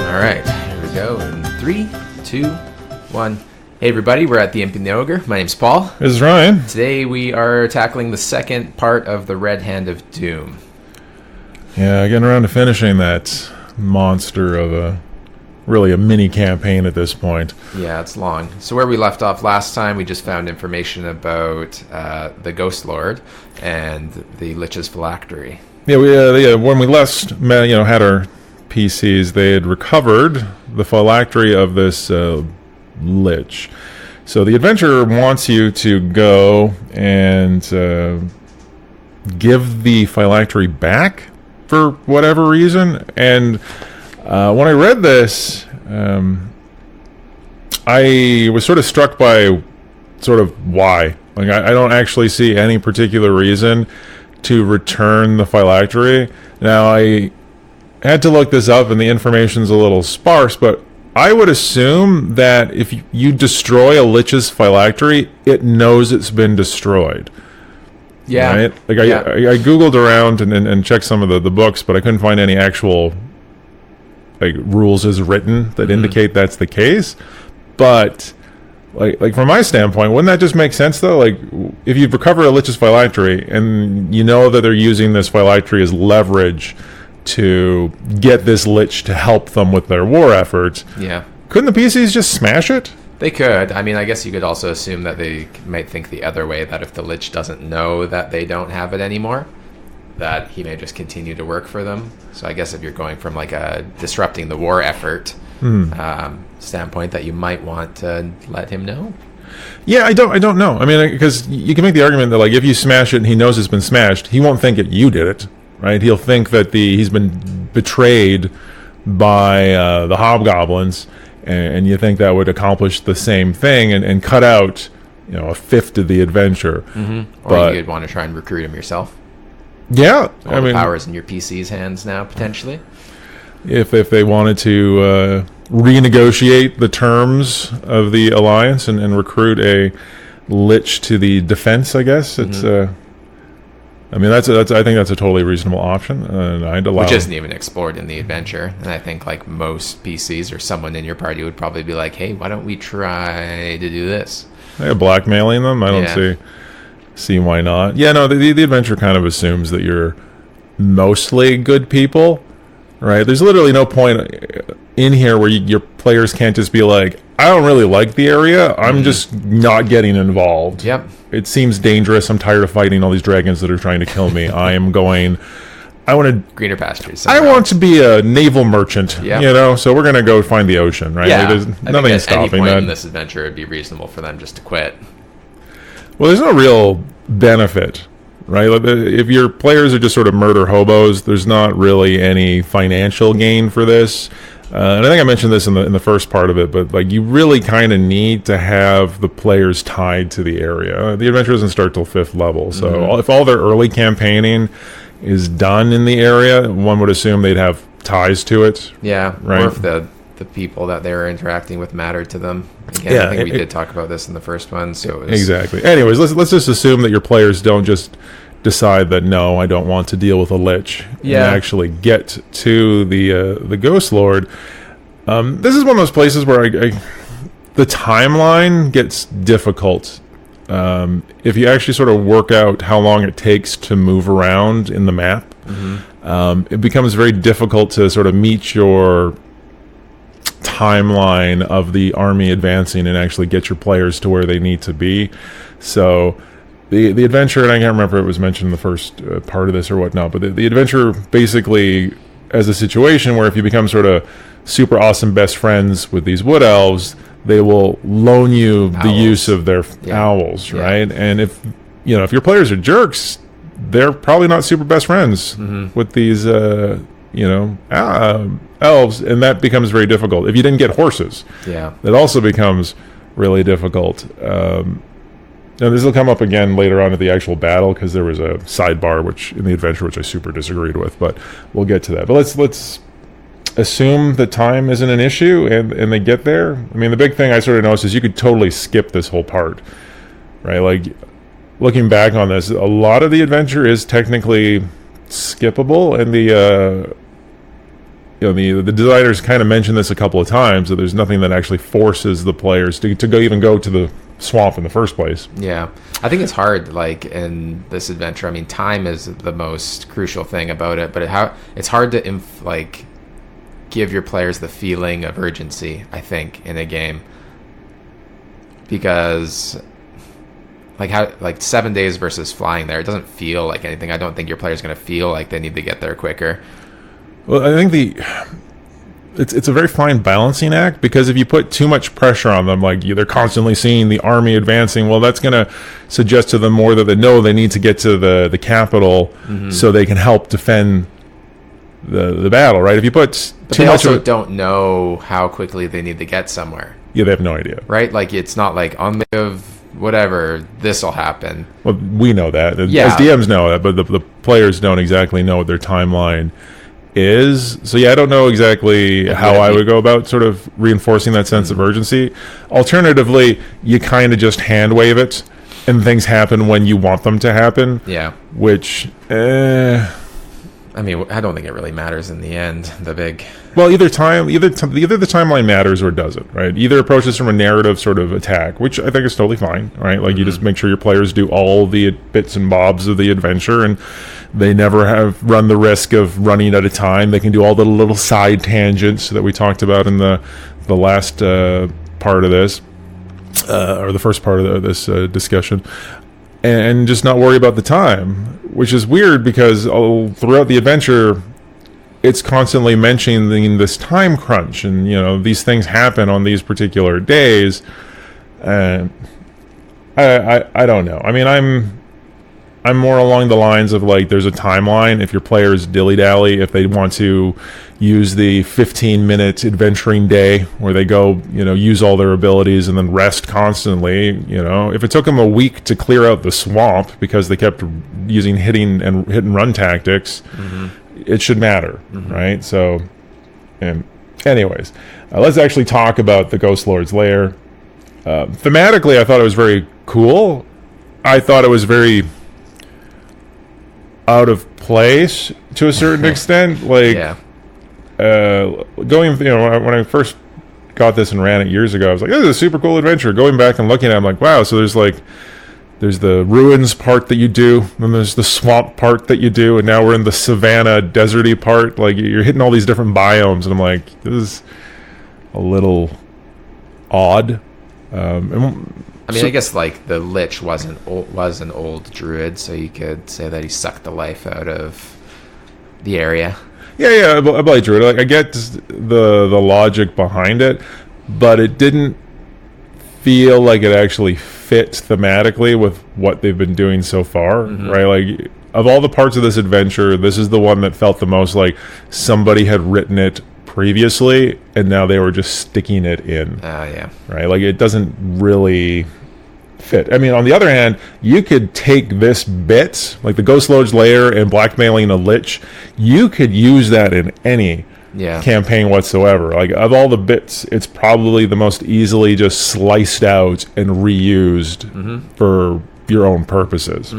All right, here we go in 3, 2, 1. Hey everybody, we're at the Imp and Ogre. My name's Paul. This is Ryan. Today we are tackling the second part of the Red Hand of Doom. Yeah, getting around to finishing that monster of a mini campaign at this point. Yeah, it's long. So where we left off last time, we just found information about the Ghost Lord and the Lich's phylactery. Yeah, when we last had our PCs, they had recovered the phylactery of this Lich. So the adventurer wants you to go and give the phylactery back for whatever reason. And when I read this, I was sort of struck by sort of why. Like, I don't actually see any particular reason to return the phylactery. Now, I had to look this up, and the information's a little sparse, but I would assume that if you destroy a Lich's phylactery, it knows it's been destroyed. Yeah. Right? Like, I Googled around and checked some of the books, but I couldn't find any actual rules as written that indicate that's the case. But like from my standpoint, wouldn't that just make sense though? Like, if you recover a Lich's phylactery and you know that they're using this phylactery as leverage to get this Lich to help them with their war efforts, couldn't the PCs just smash it? They could. I mean, I guess you could also assume that they might think the other way, that if the Lich doesn't know that they don't have it anymore, that he may just continue to work for them. So I guess if you're going from like a disrupting the war effort standpoint, that you might want to let him know. Yeah, I don't know. I mean, because you can make the argument that, like, if you smash it and he knows it's been smashed, he won't think that you did it, right? He'll think that he's been betrayed by the hobgoblins, and you think that would accomplish the same thing and cut out, a fifth of the adventure. Or you'd want to try and recruit him yourself. Yeah, All the power's in your PC's hands now, potentially. If they wanted to renegotiate the terms of the alliance and recruit a Lich to the defense, I guess it's. I mean, that's I think that's a totally reasonable option, and I'd allow. Which isn't even explored in the adventure, and I think like most PCs or someone in your party would probably be like, "Hey, why don't we try to do this?" Yeah, blackmailing them. I don't see why not. Yeah, no, the adventure kind of assumes that you're mostly good people, right? There's literally no point in here where your players can't just be like, I don't really like the area, I'm just not getting involved. Yep. It seems dangerous, I'm tired of fighting all these dragons that are trying to kill me. I want to greener pastures. I want to be a naval merchant, so we're going to go find the ocean, right? Yeah. Like, there's nothing stopping any point that. In this adventure, it'd be reasonable for them just to quit. Well, there's no real benefit, right? If your players are just sort of murder hobos, there's not really any financial gain for this. And I think I mentioned this in the first part of it, but like, you really kind of need to have the players tied to the area. The adventure doesn't start till 5th level, so if all their early campaigning is done in the area, one would assume they'd have ties to it. Yeah, right? Or if the people that they were interacting with mattered to them. Again, I think we did talk about this in the first one. So exactly. Anyways, let's just assume that your players don't just decide that, no, I don't want to deal with a Lich, and actually get to the Ghost Lord. This is one of those places where the timeline gets difficult. If you actually sort of work out how long it takes to move around in the map, it becomes very difficult to sort of meet your timeline of the army advancing and actually get your players to where they need to be. So the adventure, and I can't remember if it was mentioned in the first part of this or whatnot, but the adventure basically has a situation where if you become sort of super awesome best friends with these wood elves, they will loan you the use of their owls, right? And if your players are jerks, they're probably not super best friends with these elves, and that becomes very difficult. If you didn't get horses, that also becomes really difficult. Now, this will come up again later on at the actual battle, because there was a sidebar in the adventure which I super disagreed with, but we'll get to that. But let's assume that time isn't an issue, and they get there. I mean, the big thing I sort of noticed is you could totally skip this whole part, right? Like, looking back on this, a lot of the adventure is technically skippable, and the designers kind of mentioned this a couple of times, that there's nothing that actually forces the players to go to the swamp in the first place. Yeah, I think it's hard, like, in this adventure. I mean, time is the most crucial thing about it, but it's hard to give your players the feeling of urgency, I think, in a game, because like 7 days versus flying there, it doesn't feel like anything. I don't think your player's going to feel like they need to get there quicker. Well, I think it's a very fine balancing act, because if you put too much pressure on them, like they're constantly seeing the army advancing, well, that's going to suggest to them more that they know they need to get to the capital so they can help defend the battle, right? If you put but they also don't know how quickly they need to get somewhere. Yeah, they have no idea, right? Like, it's not like on the of whatever this will happen. Well, we know that, as DMs know that, but the players don't exactly know what their timeline is. So yeah, I don't know exactly how I would go about sort of reinforcing that sense of urgency. Alternatively, you kind of just hand wave it, and things happen when you want them to happen. Yeah. Which, I mean, I don't think it really matters in the end. Well, either the timeline matters or it doesn't, right? Either approach this from a narrative sort of attack, which I think is totally fine, right? Like, you just make sure your players do all the bits and bobs of the adventure, and they never have run the risk of running out of time. They can do all the little side tangents that we talked about in the last part of this, or the first part of this discussion, and just not worry about the time, which is weird because throughout the adventure, it's constantly mentioning this time crunch, and these things happen on these particular days. And I don't know. I mean, I'm more along the lines of, like, there's a timeline. If your players dilly-dally, if they want to use the 15-minute adventuring day where they go, use all their abilities and then rest constantly, if it took them a week to clear out the swamp because they kept using hit and run tactics, it should matter, right? So, anyways, let's actually talk about the Ghost Lord's Lair. Thematically, I thought it was very cool. I thought it was very out of place to a certain extent. Like, going, when I first got this and ran it years ago, I was like, this is a super cool adventure. Going back and looking at it, I'm like, wow, so there's the ruins part that you do, then there's the swamp part that you do, and now we're in the savanna deserty part. Like, you're hitting all these different biomes, and I'm like, this is a little odd. I guess, like, the Lich was an old druid, so you could say that he sucked the life out of the area. Yeah, I like druid. Like, I get the logic behind it, but it didn't feel like it actually fit thematically with what they've been doing so far, right? Like, of all the parts of this adventure, this is the one that felt the most like somebody had written it previously and now they were just sticking it in. Yeah. Right? Like, it doesn't really fit. I mean, on the other hand, you could take this bit, like the Ghost Lord's Lair and blackmailing a Lich, you could use that in any campaign whatsoever. Like, of all the bits, it's probably the most easily just sliced out and reused for your own purposes.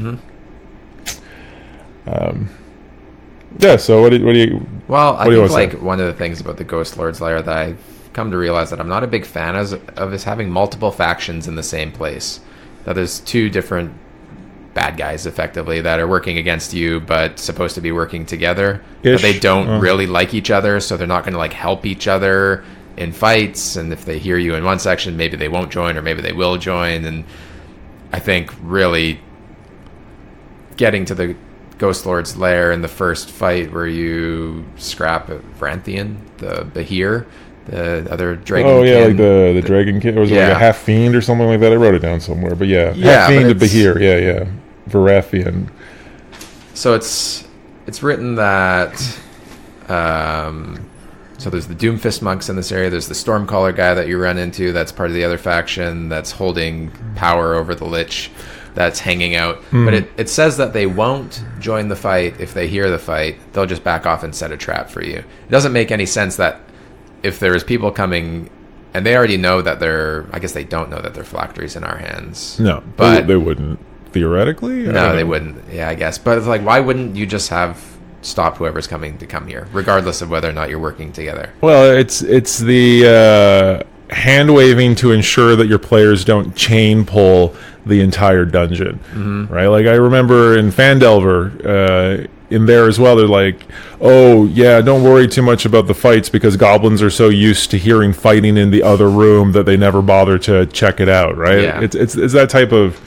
So what do you... Well, I think, like, one of the things about the Ghost Lord's Lair that I've come to realize that I'm not a big fan of is having multiple factions in the same place. That there's two different bad guys, effectively, that are working against you but supposed to be working together. But they don't really like each other, so they're not going to, like, help each other in fights. And if they hear you in one section, maybe they won't join, or maybe they will join. And I think really getting to the Ghost Lord's Lair in the first fight where you scrap Vranthian, the Bahir, the other dragon. Oh yeah, like the dragon kid, or was it like a half fiend or something like that? I wrote it down somewhere, but half fiend to Bahir, Varathian. So it's written that so there's the Doomfist monks in this area. There's the Stormcaller guy that you run into. That's part of the other faction that's holding power over the Lich. That's hanging out. But it says that they won't join the fight if they hear the fight. They'll just back off and set a trap for you. It doesn't make any sense that if there is people coming and they already know that I guess they don't know that they're phylacteries in our hands. No, but they wouldn't theoretically. No, they wouldn't. Yeah, I guess. But it's like, why wouldn't you just have stop whoever's coming to come here, regardless of whether or not you're working together. Well, it's the hand waving to ensure that your players don't chain pull the entire dungeon, right? Like I remember in Phandelver, in there as well, they're like, oh yeah, don't worry too much about the fights because goblins are so used to hearing fighting in the other room that they never bother to check it out, right? Yeah. It's that type of,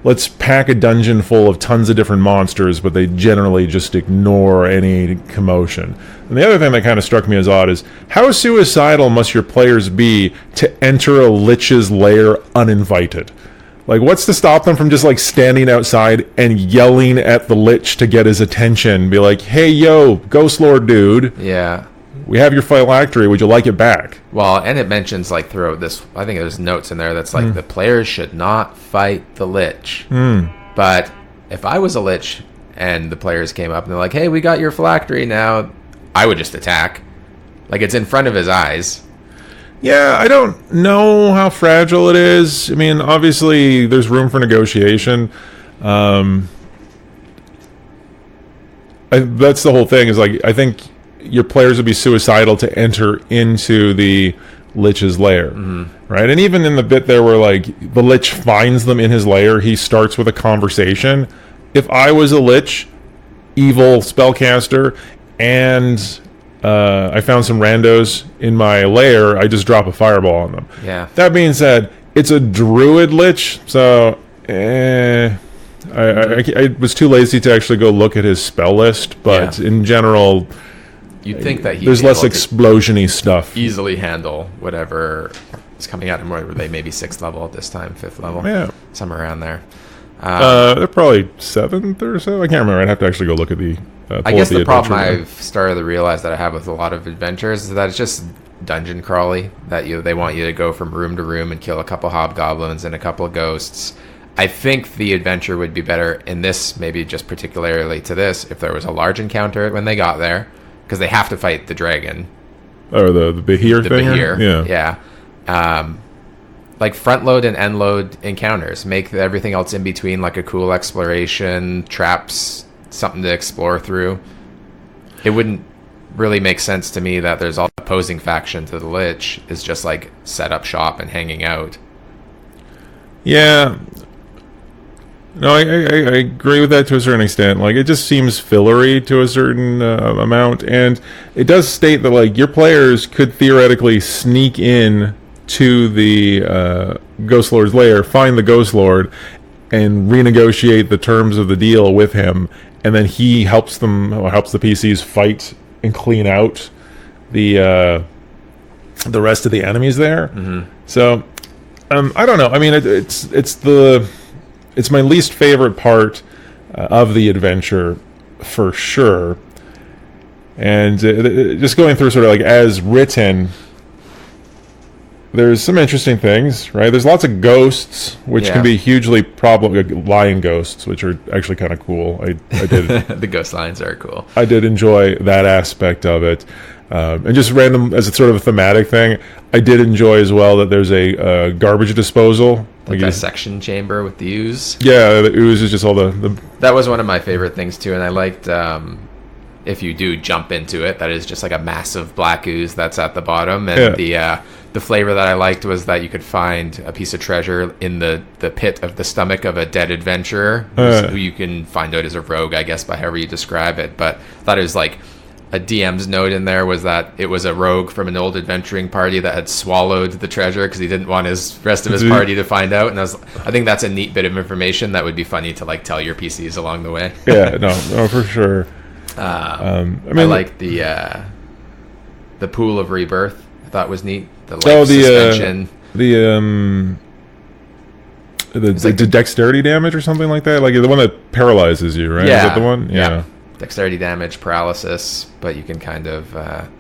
let's pack a dungeon full of tons of different monsters, but they generally just ignore any commotion. And the other thing that kind of struck me as odd is, how suicidal must your players be to enter a lich's lair uninvited? Like, what's to stop them from just, like, standing outside and yelling at the lich to get his attention? Be like, hey, yo, Ghost Lord dude. Yeah. We have your phylactery. Would you like it back? Well, and it mentions, like, throughout this, I think there's notes in there that's like, the players should not fight the lich. But if I was a lich and the players came up and they're like, hey, we got your phylactery now, I would just attack. Like, it's in front of his eyes. Yeah, I don't know how fragile it is. I mean, obviously, there's room for negotiation. That's the whole thing, is like, I think your players would be suicidal to enter into the lich's lair, right? And even in the bit there where, like, the lich finds them in his lair, he starts with a conversation. If I was a lich, evil spellcaster, and I found some randos in my lair, I just drop a fireball on them. Yeah. That being said, it's a druid lich, so I was too lazy to actually go look at his spell list, but in general, you'd think that there's less explosion-y stuff. Easily handle whatever is coming at him. Were they maybe 6th level at this time, 5th level? Yeah. Somewhere around there. They're probably 7th or so. I can't remember. I'd have to actually go look at the... I guess the problem I've started to realize that I have with a lot of adventures is that it's just dungeon crawly. That they want you to go from room to room and kill a couple hobgoblins and a couple of ghosts. I think the adventure would be better in this, maybe just particularly to this, if there was a large encounter when they got there, because they have to fight the dragon. Or the Behir thing? Behir, yeah. Like front load and end load encounters. Make everything else in between like a cool exploration, traps, something to explore through. It wouldn't really make sense to me that there's all opposing faction to the Lich is just like set up shop and hanging out. Yeah. No, I agree with that to a certain extent. Like, it just seems fillery to a certain amount, and it does state that, like, your players could theoretically sneak in to the Ghost Lord's lair, find the Ghost Lord, and renegotiate the terms of the deal with him, and then he helps the PCs fight and clean out the rest of the enemies there. So, I don't know. I mean, it's my least favorite part of the adventure, for sure. And just going through sort of like as written, there's some interesting things, right? There's lots of ghosts, which can be hugely lion ghosts, which are actually kind of cool. I did the ghost lions are cool. I did enjoy that aspect of it. And just random, as it's sort of a thematic thing, I did enjoy as well that there's a garbage disposal. Like a dissection chamber with the ooze. Yeah, the ooze is just all the... That was one of my favorite things, too, and I liked... if you do jump into it, that is just like a massive black ooze that's at the bottom. And the flavor that I liked was that you could find a piece of treasure in the pit of the stomach of a dead adventurer, who you can find out as a rogue, I guess, by however you describe it. But I thought it was like... A DM's note in there was that it was a rogue from an old adventuring party that had swallowed the treasure because he didn't want his rest of his party to find out. And I think that's a neat bit of information that would be funny to like tell your PCs along the way. Yeah, no, for sure. I like the pool of rebirth. I thought was neat. The suspension. The dexterity damage or something like that. Like the one that paralyzes you, right? Yeah. Is that the one? Yeah. Dexterity damage, paralysis, but you can kind of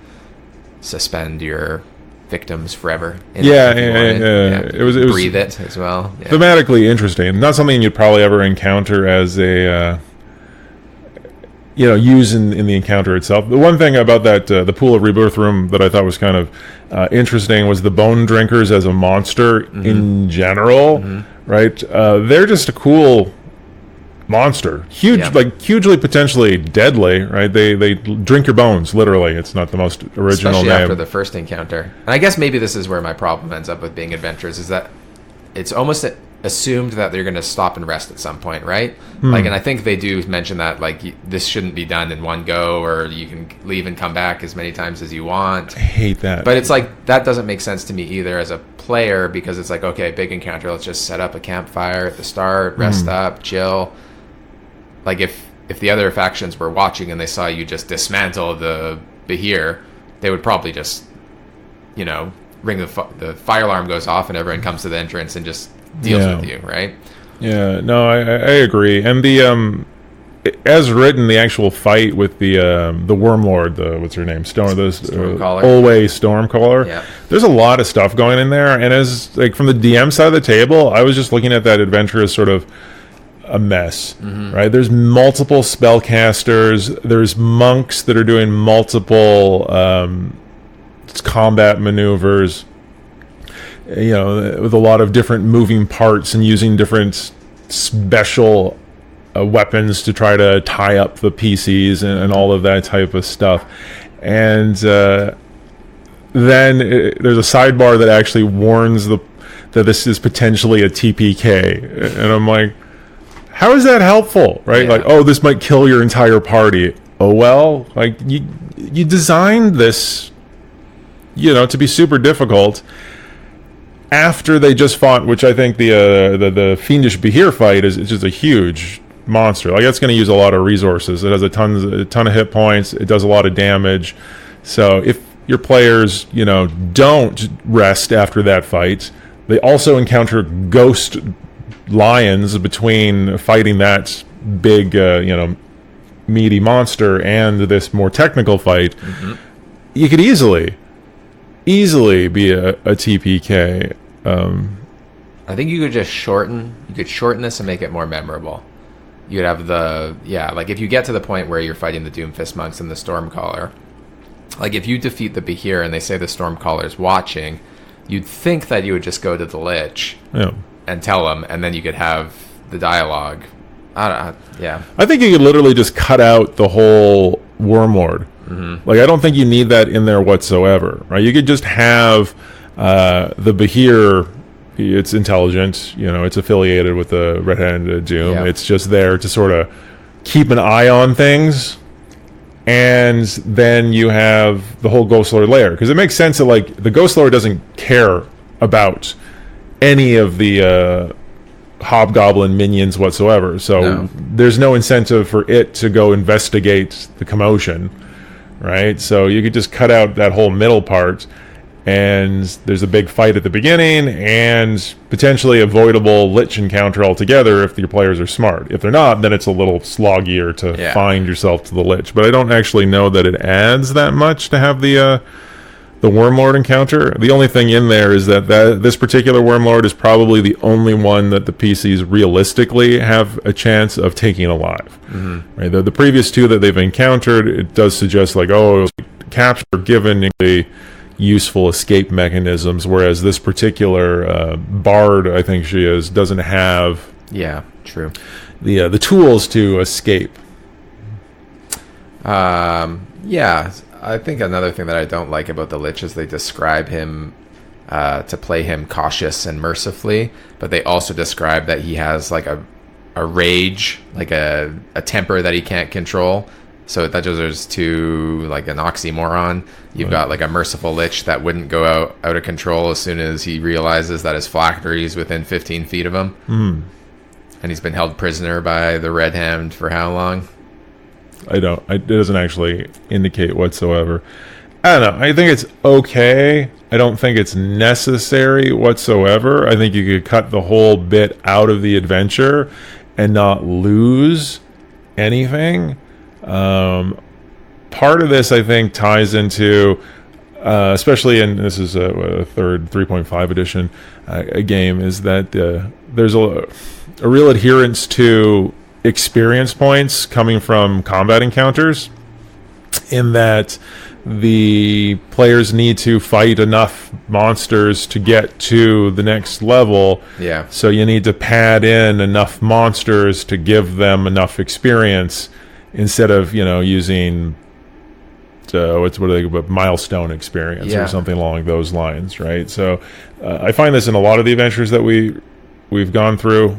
suspend your victims forever. Yeah. It was breathe it as well. Yeah. Thematically interesting. Not something you'd probably ever encounter as a use in the encounter itself. The one thing about that the pool of rebirth room that I thought was kind of interesting was the bone drinkers as a monster in general. Right? They're just a cool monster, huge, Yeah. like hugely potentially deadly, right? They drink your bones, literally. It's not the most original Especially name. after the first encounter. And I guess maybe this is where my problem ends up with being adventures, is that it's almost assumed that they're going to stop and rest at some point, right? Like, and I think they do mention that, like, this shouldn't be done in one go, or you can leave and come back as many times as you want. I hate that. But it's like, that doesn't make sense to me either as a player, because it's like, okay, big encounter, let's just set up a campfire at the start, rest up, chill. Like, if the other factions were watching and they saw you just dismantle the Behir, they would probably just, you know, ring the fire alarm goes off and everyone comes to the entrance and just deals with you, right? Yeah, no, I agree. And the as written, the actual fight with the Wormlord, what's her name, Stormcaller. Olwe Stormcaller. Yeah. There's a lot of stuff going in there, and as like from the DM side of the table, I was just looking at that adventure as sort of a mess, right? There's multiple spellcasters. There's monks that are doing multiple combat maneuvers, you know, with a lot of different moving parts and using different special weapons to try to tie up the PCs and all of that type of stuff. And then there's a sidebar that actually warns that this is potentially a TPK, and I'm like, how is that helpful, right? Yeah. Like, oh, this might kill your entire party. Oh well, like you designed this, you know, to be super difficult. After they just fought, which I think the Fiendish Behir fight is just a huge monster. Like, it's going to use a lot of resources. It has a ton of hit points. It does a lot of damage. So if your players, you know, don't rest after that fight, they also encounter ghost lions between fighting that big, you know, meaty monster and this more technical fight. You could easily be a TPK. I think you could shorten this and make it more memorable. You'd have like if you get to the point where you're fighting the Doomfist monks and the Stormcaller, like if you defeat the Behir and they say the Stormcaller's watching, you'd think that you would just go to the Lich and tell them, and then you could have the dialogue. I think you could literally just cut out the whole Wormlord. Like, I don't think you need that in there whatsoever, right? You could just have the Behir. It's intelligent, you know, it's affiliated with the Red-Handed Doom. Yeah. It's just there to sort of keep an eye on things. And then you have the whole Ghost Lord layer, because it makes sense that, like, the Ghost Lord doesn't care about any of the Hobgoblin minions whatsoever. So there's no incentive for it to go investigate the commotion, right? So you could just cut out that whole middle part, and there's a big fight at the beginning and potentially avoidable Lich encounter altogether if your players are smart. If they're not, then it's a little sloggier to find yourself to the Lich. But I don't actually know that it adds that much to have the Wormlord encounter. The only thing in there is that this particular Wormlord is probably the only one that the PCs realistically have a chance of taking alive. Right? The previous two that they've encountered, it does suggest, like, oh, capture given the useful escape mechanisms, whereas this particular bard, I think she is, doesn't have true the tools to escape. I think another thing that I don't like about the Lich is they describe him to play him cautious and mercifully, but they also describe that he has like a rage, like a temper that he can't control. So that just is to like an oxymoron. You've got like a merciful Lich that wouldn't go out of control as soon as he realizes that his phylactery is within 15 feet of him. And he's been held prisoner by the Red Hand for how long? It doesn't actually indicate whatsoever. I don't know. I think it's okay. I don't think it's necessary whatsoever. I think you could cut the whole bit out of the adventure and not lose anything. Part of this, I think, ties into, especially in this is a third 3.5 edition a game, is that there's a real adherence to experience points coming from combat encounters, in that the players need to fight enough monsters to get to the next level. Yeah. So you need to pad in enough monsters to give them enough experience instead of, using milestone experience or something along those lines, right? So I find this in a lot of the adventures that we've gone through,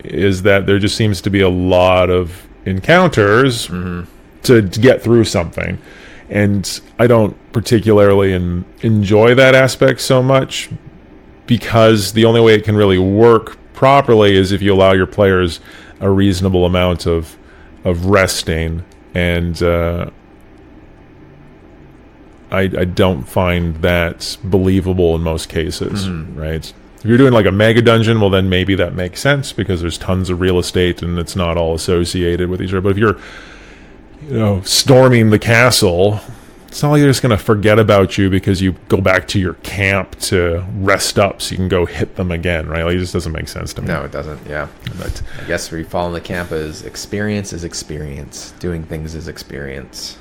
is that there just seems to be a lot of encounters to get through something. And I don't particularly enjoy that aspect so much, because the only way it can really work properly is if you allow your players a reasonable amount of resting. And I don't find that believable in most cases, right? If you're doing like a mega dungeon, well, then maybe that makes sense because there's tons of real estate and it's not all associated with each other. But if you're storming the castle, it's not like they're just going to forget about you because you go back to your camp to rest up so you can go hit them again, right? Like, it just doesn't make sense to me. No, it doesn't, yeah. But I guess where you fall in the camp is experience. Doing things is experience.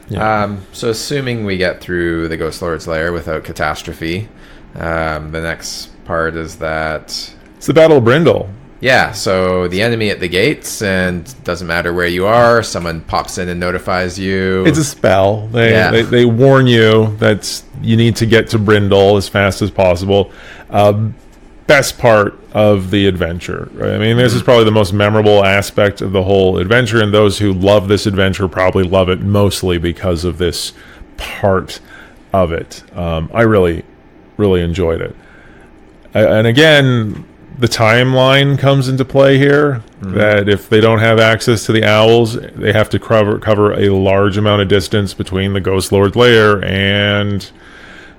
Yeah. So assuming we get through the Ghost Lord's Lair without catastrophe, the next part is that... It's the Battle of Brindle. Yeah, so the enemy at the gates, and doesn't matter where you are, someone pops in and notifies you. It's a spell. They warn you that you need to get to Brindle as fast as possible. Best part of the adventure, right? I mean, this is probably the most memorable aspect of the whole adventure, and those who love this adventure probably love it mostly because of this part of it. I really, really enjoyed it. And again, the timeline comes into play here, that if they don't have access to the owls, they have to cover a large amount of distance between the Ghost Lord's Lair and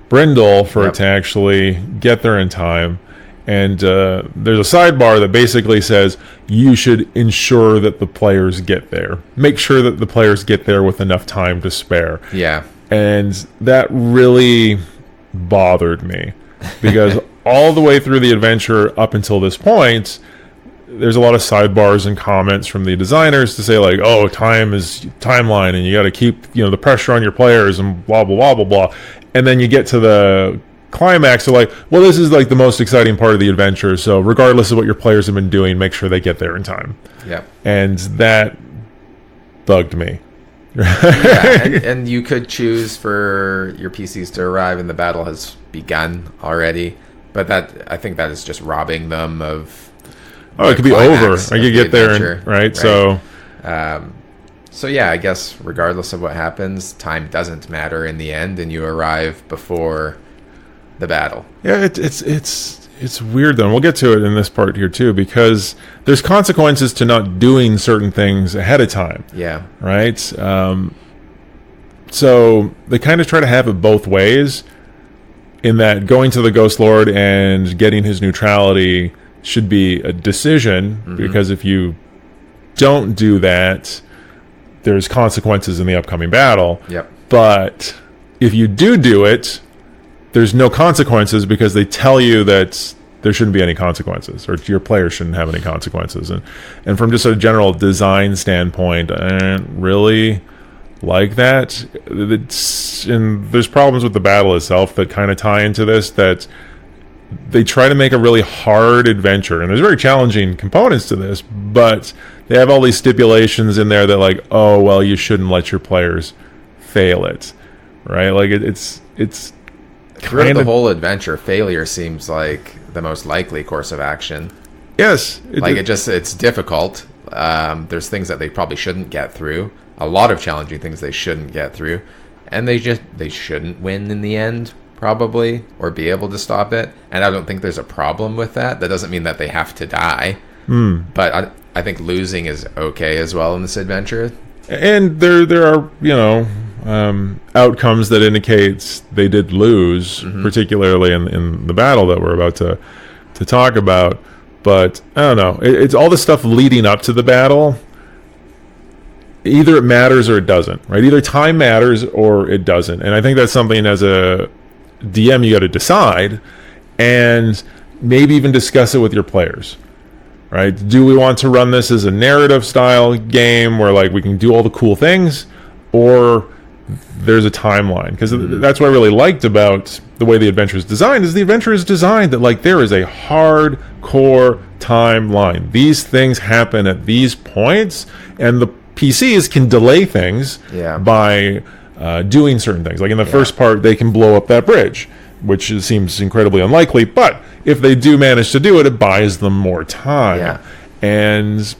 Brindle for it to actually get there in time. And there's a sidebar that basically says you should ensure that the players get there. Make sure that the players get there with enough time to spare. Yeah. And that really bothered me because all the way through the adventure up until this point, there's a lot of sidebars and comments from the designers to say like, oh, time is timeline and you got to keep, the pressure on your players and blah, blah, blah, blah, blah. And then you get to the climax, so like, well, this is like the most exciting part of the adventure, so regardless of what your players have been doing, make sure they get there in time. Yeah. And that bugged me. And you could choose for your PCs to arrive and the battle has begun already, but I think that is just robbing them of it could be over. I could get there right? So yeah, I guess regardless of what happens, time doesn't matter in the end, and you arrive before the battle. Yeah, it's weird though. And we'll get to it in this part here too, because there's consequences to not doing certain things ahead of time. Yeah. Right? So they kind of try to have it both ways, in that going to the Ghost Lord and getting his neutrality should be a decision, because if you don't do that, there's consequences in the upcoming battle. Yep. But if you do it, there's no consequences because they tell you that there shouldn't be any consequences, or your players shouldn't have any consequences. And from just a general design standpoint, I don't really like that. And there's problems with the battle itself that kind of tie into this, that they try to make a really hard adventure, and there's very challenging components to this, but they have all these stipulations in there that like, oh, well, you shouldn't let your players fail it, right? Like it's throughout the whole adventure, failure seems like the most likely course of action. Yes. It's difficult. There's things that they probably shouldn't get through. A lot of challenging things they shouldn't get through. And they shouldn't win in the end, probably, or be able to stop it. And I don't think there's a problem with that. That doesn't mean that they have to die. But I think losing is okay as well in this adventure. And there are, outcomes that indicates they did lose, particularly in the battle that we're about to talk about. But I don't know. It's all the stuff leading up to the battle. Either it matters or it doesn't, right? Either time matters or it doesn't. And I think that's something as a DM you got to decide, and maybe even discuss it with your players, right? Do we want to run this as a narrative style game where like we can do all the cool things, or there's a timeline, because that's what I really liked about the way the adventure is designed. Is the adventure is designed that like there is a hardcore timeline. These things happen at these points, and the PCs can delay things by doing certain things. Like in the first part, they can blow up that bridge, which seems incredibly unlikely. But if they do manage to do it, it buys them more time, and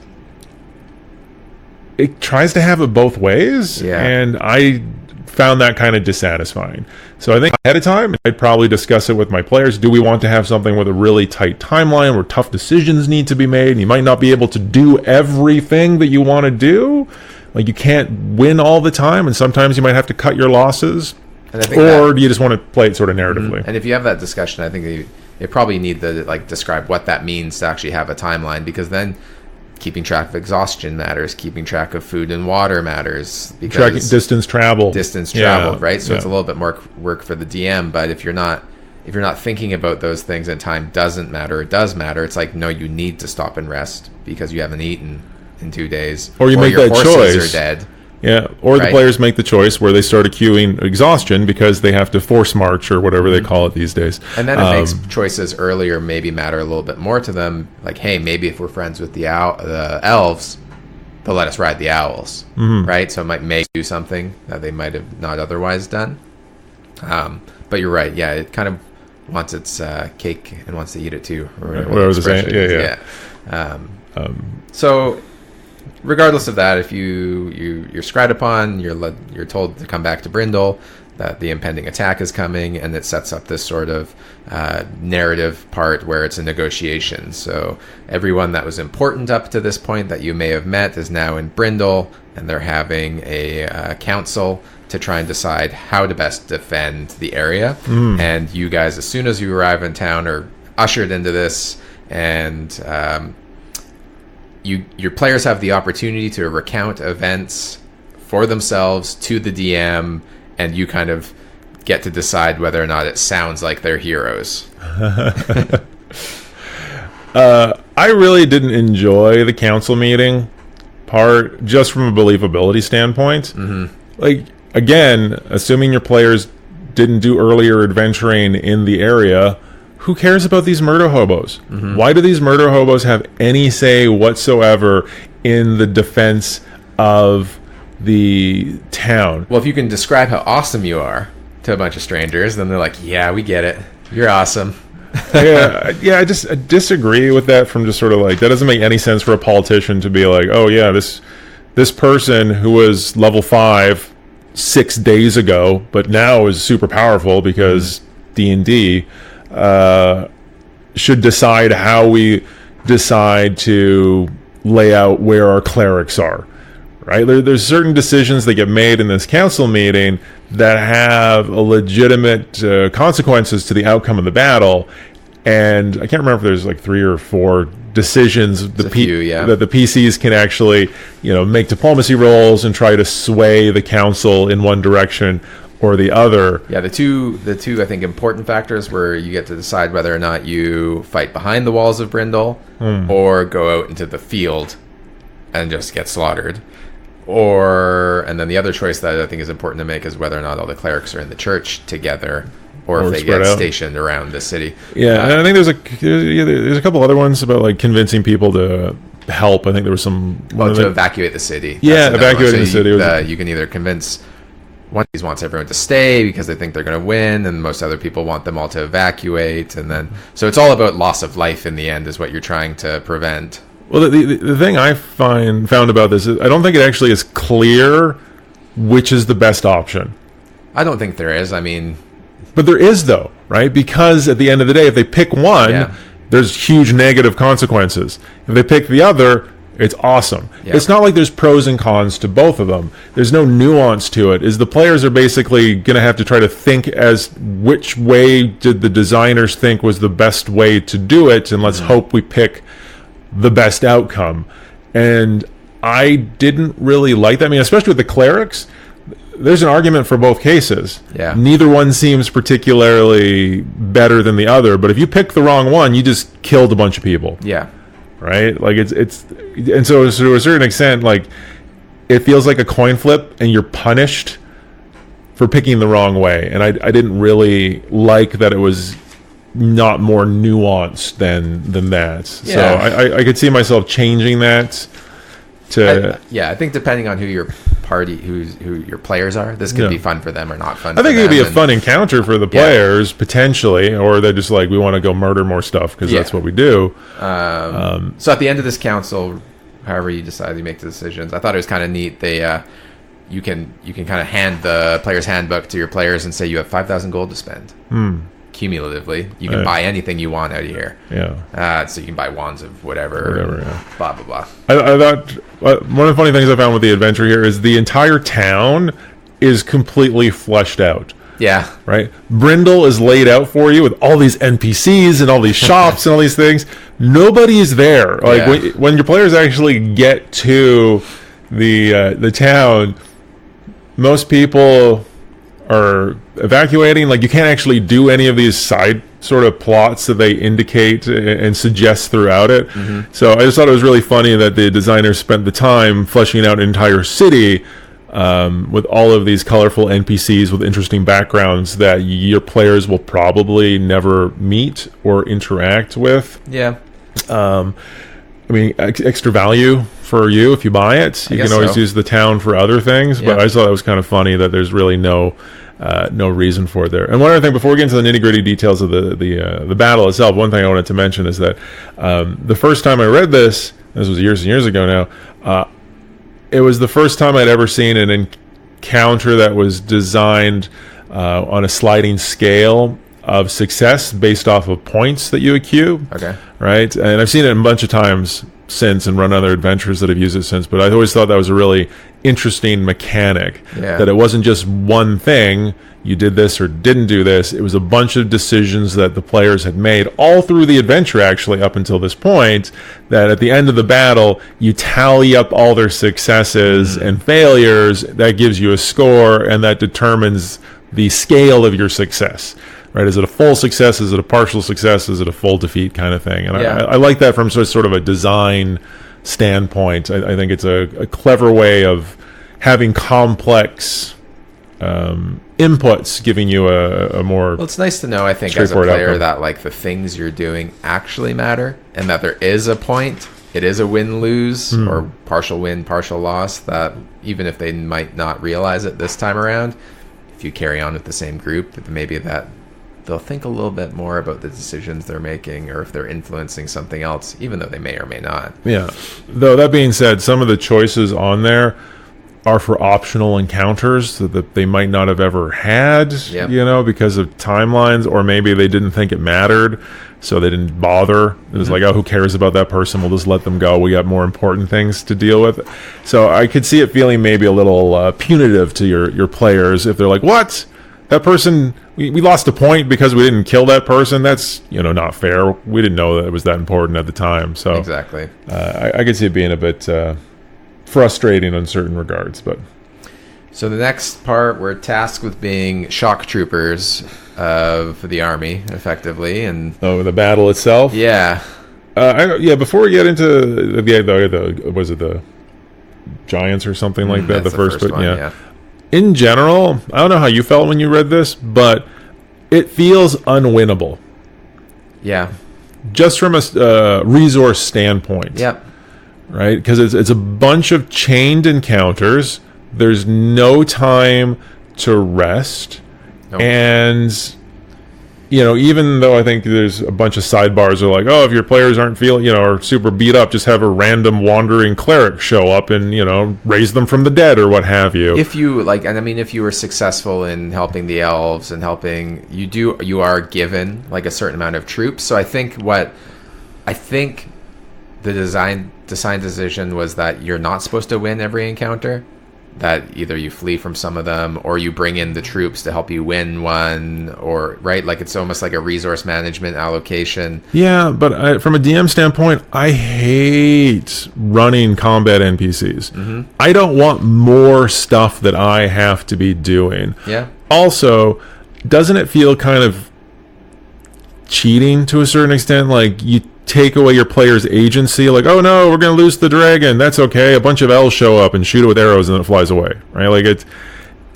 it tries to have it both ways, and I found that kind of dissatisfying. So I think ahead of time, I'd probably discuss it with my players. Do we want to have something with a really tight timeline where tough decisions need to be made, and you might not be able to do everything that you want to do? Like, you can't win all the time, and sometimes you might have to cut your losses. And I think or do you just want to play it sort of narratively? And if you have that discussion, I think you probably need to like describe what that means to actually have a timeline, because then keeping track of exhaustion matters, keeping track of food and water matters, because tracking distance traveled, right? So it's a little bit more work for the DM. But if you're not thinking about those things and time doesn't matter, it does matter. It's like, no, you need to stop and rest because you haven't eaten in 2 days, or you make your that horses choice. Are dead. Yeah, or the players make the choice where they start accruing exhaustion because they have to force march or whatever they call it these days. And then it makes choices earlier maybe matter a little bit more to them. Like, hey, maybe if we're friends with the elves, they'll let us ride the owls, right? So it might make do something that they might have not otherwise done. But you're right. Yeah, it kind of wants its cake and wants to eat it too. Or whatever the saying. Yeah. So regardless of that, if you're scryed upon, you're told to come back to Brindle, that the impending attack is coming, and it sets up this sort of narrative part where it's a negotiation. So everyone that was important up to this point that you may have met is now in Brindle, and they're having a council to try and decide how to best defend the area. And you guys, as soon as you arrive in town, are ushered into this, and your players have the opportunity to recount events for themselves to the DM, and you kind of get to decide whether or not it sounds like they're heroes. I really didn't enjoy the council meeting part, just from a believability standpoint. Like, again, assuming your players didn't do earlier adventuring in the area, who cares about these murder hobos? Why do these murder hobos have any say whatsoever in the defense of the town? Well, if you can describe how awesome you are to a bunch of strangers, then they're like, yeah, we get it. You're awesome. I disagree with that, from just sort of like, that doesn't make any sense for a politician to be like, oh yeah, this person who was level 5 6 days ago, but now is super powerful because D&D, should decide how we decide to lay out where our clerics are, right? There's certain decisions that get made in this council meeting that have a legitimate consequences to the outcome of the battle, and I can't remember if there's like 3 or 4 decisions that the PCs can actually, make diplomacy rolls and try to sway the council in one direction or the other. Yeah, the two I think important factors where you get to decide whether or not you fight behind the walls of Brindle or go out into the field and just get slaughtered. And then the other choice that I think is important to make is whether or not all the clerics are in the church together, or if they get stationed around the city. Yeah, and I think there's a couple other ones about like convincing people to help. I think there was some to evacuate the city. Yeah, evacuating the city. You can either convince one of these wants everyone to stay because they think they're going to win, and most other people want them all to evacuate, and then so it's all about loss of life in the end is what you're trying to prevent. Well, the thing I found about this is I don't think it actually is clear which is the best option. I don't think there is. I mean, but there is though, right? Because at the end of the day, if they pick one, there's huge negative consequences. If they pick the other, it's awesome. Yeah. It's not like there's pros and cons to both of them. There's no nuance to it. The players are basically going to have to try to think as which way did the designers think was the best way to do it, and let's hope we pick the best outcome. And I didn't really like that. I mean, especially with the clerics, there's an argument for both cases. Yeah. Neither one seems particularly better than the other, but if you pick the wrong one, you just killed a bunch of people. Yeah. Right? Like and so to a certain extent, like, it feels like a coin flip and you're punished for picking the wrong way, and I didn't really like that it was not more nuanced than that. So Yeah. I could see myself changing that to. I think depending on who your players are, this could be fun for them or not fun. I think for it'd be them. a fun encounter for the players potentially, or they're just like, we want to go murder more stuff because that's what we do. So at the end of this council, however you decide, you make the decisions. I thought it was kind of neat. They you can kind of hand the player's handbook to your players and say you have 5,000 gold to spend. Cumulatively, you can buy anything you want out of here. So you can buy wands of whatever blah blah blah. I thought one of the funny things I found with the adventure here is the entire town is completely fleshed out. Yeah. Right? Brindle is laid out for you with all these NPCs and all these shops and all these things. Nobody is there. Like when your players actually get to the town, most people are evacuating. Like, you can't actually do any of these side sort of plots that they indicate and suggest throughout it. So I just thought it was really funny that the designers spent the time fleshing out an entire city with all of these colorful NPCs with interesting backgrounds that your players will probably never meet or interact with. I mean, extra value for you if you buy it. You can always use the town for other things, but I just thought it was kind of funny that there's really no reason for it there. And one other thing, before we get into the nitty-gritty details of the battle itself, one thing I wanted to mention is that the first time I read this was years and years ago now, it was the first time I'd ever seen an encounter that was designed on a sliding scale of success based off of points that you accrue. Right? And I've seen it a bunch of times since and run other adventures that have used it since, but I always thought that was a really interesting mechanic. That it wasn't just one thing, you did this or didn't do this. It was a bunch of decisions that the players had made all through the adventure, actually, up until this point, that at the end of the battle, you tally up all their successes and failures. That gives you a score, and that determines the scale of your success. Right? Is it a full success? Is it a partial success? Is it a full defeat kind of thing? And I like that from sort of a design standpoint. I think it's a clever way of having complex inputs, giving you a more. Well, it's nice to know, I think, as a player, that like the things you're doing actually matter, and that there is a point. It is a win-lose or partial win, partial loss. That even if they might not realize it this time around, if you carry on with the same group, maybe that they'll think a little bit more about the decisions they're making, or if they're influencing something else, even though they may or may not. Though that being said, some of the choices on there are for optional encounters that they might not have ever had, because of timelines, or maybe they didn't think it mattered, so they didn't bother. It was like, oh, who cares about that person? We'll just let them go. We got more important things to deal with. So I could see it feeling maybe a little punitive to your players if they're like, what? That person, we lost a point because we didn't kill that person. That's, not fair. We didn't know that it was that important at the time. So exactly. I could see it being a bit frustrating in certain regards. But so the next part, we're tasked with being shock troopers of the army, effectively, and the battle itself. Before we get into the giants or something like that, the first one. In general, I don't know how you felt when you read this, but it feels unwinnable. Just from a resource standpoint. Right? Because it's a bunch of chained encounters. There's no time to rest. And even though I think there's a bunch of sidebars are like, oh, if your players aren't feeling, or super beat up, just have a random wandering cleric show up and, raise them from the dead or what have you. If you if you were successful in helping the elves and helping, you are given like a certain amount of troops. So I think the design decision was that you're not supposed to win every encounter. That either you flee from some of them or you bring in the troops to help you win one, or right, like it's almost like a resource management allocation. But from a DM standpoint, I hate running combat NPCs. I don't want more stuff that I have to be doing. Also, doesn't it feel kind of cheating to a certain extent? Like, you take away your player's agency, like, oh no, we're going to lose the dragon. That's okay. A bunch of elves show up and shoot it with arrows and then it flies away, right? Like,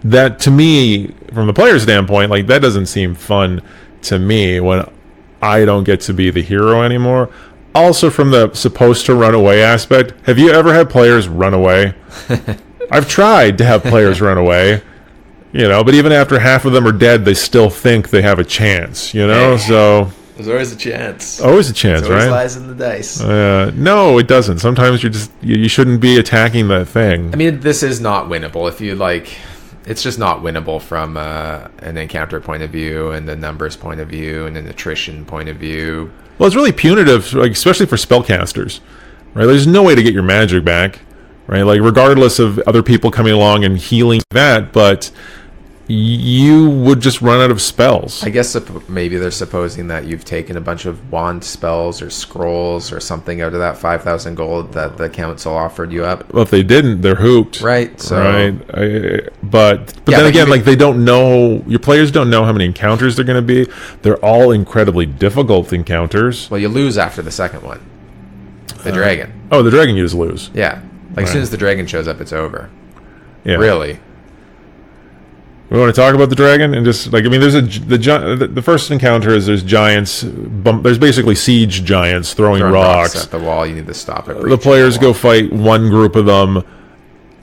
that to me, from the player's standpoint, like that doesn't seem fun to me when I don't get to be the hero anymore. Also, from the supposed to run away aspect, have you ever had players run away? I've tried to have players run away, but even after half of them are dead, they still think they have a chance, so... There's always a chance. Always a chance, it always right? lies in the dice. No, it doesn't. Sometimes you shouldn't be attacking that thing. I mean, this is not winnable. If you it's just not winnable from an encounter point of view and the numbers point of view and an attrition point of view. Well, it's really punitive, especially for spellcasters, right? There's no way to get your magic back, right? Like, regardless of other people coming along and healing that, but you would just run out of spells. I guess maybe they're supposing that you've taken a bunch of wand spells or scrolls or something out of that 5,000 gold that the council offered you up. Well, if they didn't, they're hooped. Right. So, right. But then again, they don't know, your players don't know how many encounters they're going to be. They're all incredibly difficult encounters. Well, you lose after the second one. The dragon. Oh, the dragon you just lose. Yeah. As soon as the dragon shows up, it's over. Yeah. Really. We want to talk about the dragon and just there's the first encounter is there's giants. There's basically siege giants throwing rocks at the wall. You need to stop it. The players go fight one group of them,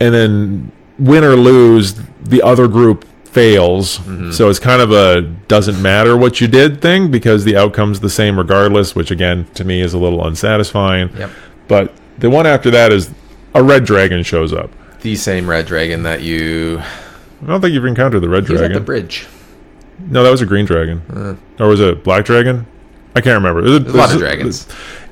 and then win or lose, the other group fails. Mm-hmm. So it's kind of a doesn't matter what you did thing because the outcome's the same regardless. Which again, to me, is a little unsatisfying. Yep. But the one after that is a red dragon shows up. The same red dragon that you. I don't think you've encountered the red dragon. At the bridge. No, that was a green dragon. Or was it a black dragon? I can't remember. There's a lot of dragons.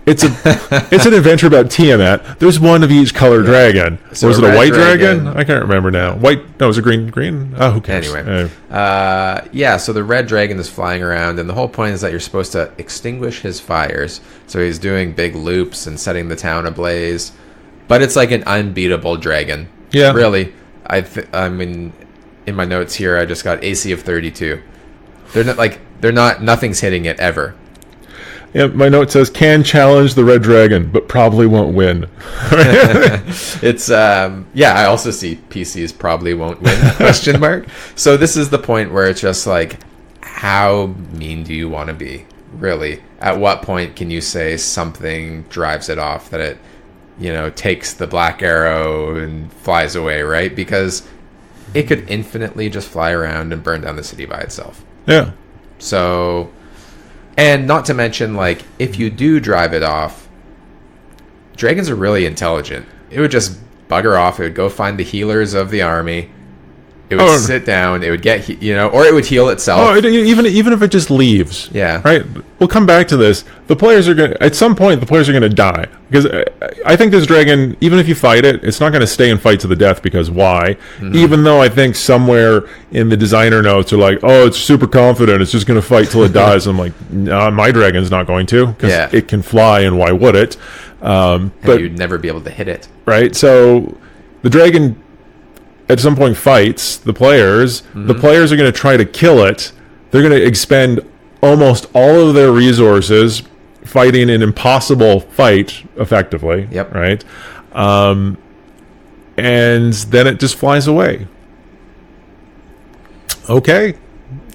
It's an adventure about Tiamat. There's one of each color dragon. So was it a white dragon? I can't remember now. White? No, it was a green. Oh, who cares? Anyway. So the red dragon is flying around, and the whole point is that you're supposed to extinguish his fires. So he's doing big loops and setting the town ablaze. But it's like an unbeatable dragon. Yeah. Really. I mean... In my notes here, I just got AC of 32. Nothing's hitting it ever. Yeah, my note says can challenge the red dragon, but probably won't win. It's I also see PCs probably won't win ? So this is the point where it's just like, how mean do you want to be? Really? At what point can you say something drives it off that it, takes the black arrow and flies away, right? Because it could infinitely just fly around and burn down the city by itself. Yeah. So, and not to mention, if you do drive it off, dragons are really intelligent. It would just bugger off. It would go find the healers of the army. It would sit down. It would get, or it would heal itself. Oh, even if it just leaves. Yeah. Right. We'll come back to this. The players are at some point, the players are going to die because I think this dragon, even if you fight it, it's not going to stay and fight to the death because why? Mm-hmm. Even though I think somewhere in the designer notes are like, oh, it's super confident. It's just going to fight till it dies. I'm like, nah, my dragon's not going to because it can fly and why would it? But you'd never be able to hit it. Right. So the dragon at some point fights the players. Mm-hmm. The players are going to try to kill it. They're going to expend almost all of their resources fighting an impossible fight effectively. Yep. Right. And then it just flies away. Okay.